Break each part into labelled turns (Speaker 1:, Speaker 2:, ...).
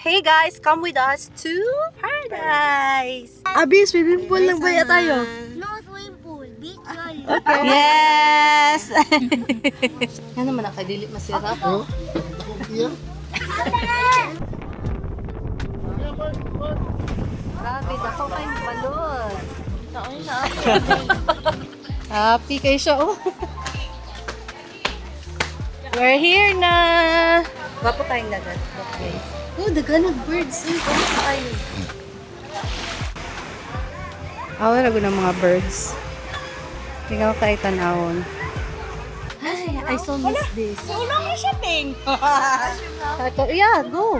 Speaker 1: Hey guys, come with us to Paradise!
Speaker 2: Abi, swimming pool lang ba tayo?
Speaker 3: No swimming pool, beach only.
Speaker 1: Yes! Yan naman nakadili masira po. Grabe, dako kayong balon. Happy kayo siya, oh. We're here na! Wapo tayong dagat. Okay. Oh, dagan ng birds. Ay, kami tayo. Awal ako ng mga birds. Tingnan ko kay tanawon. Ay, I so miss this.
Speaker 2: Wala ka shopping.
Speaker 1: Yeah, go.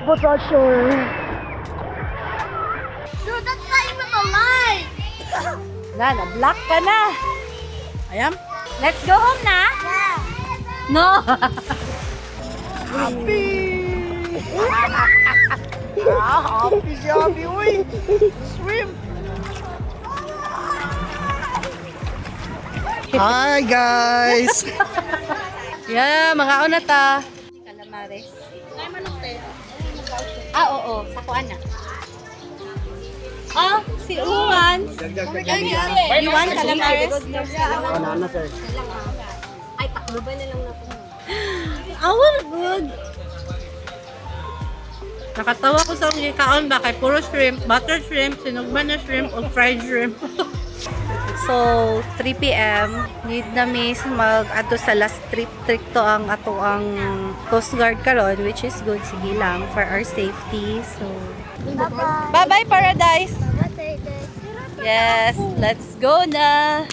Speaker 2: But not sure.
Speaker 3: Dude, that's not even a lie.
Speaker 1: Na-block ka na.
Speaker 2: Ayam?
Speaker 1: Let's go home na.
Speaker 3: Yeah.
Speaker 1: No.
Speaker 2: Happy! Happy si Happy, uy! Swim! Hi guys!
Speaker 1: Yeah, mga una ta. Calamares. Ah, oo. Sa kuan na. Ah, si Uwan. You want calamares?
Speaker 2: Banana sir.
Speaker 1: Ay, takbo ba na lang na po?
Speaker 2: Awal good!
Speaker 1: Nakatawa ko sa mga kaon ba kay puro shrimp, butter shrimp, sinugban na shrimp, o fried shrimp. So, 3 p.m. Need na miss mag-ato sa last trip to ang ato ang Coast Guard karon, which is good. Sige lang for our safety. So, bye-bye Paradise!
Speaker 3: What are this?
Speaker 1: Yes, let's go na!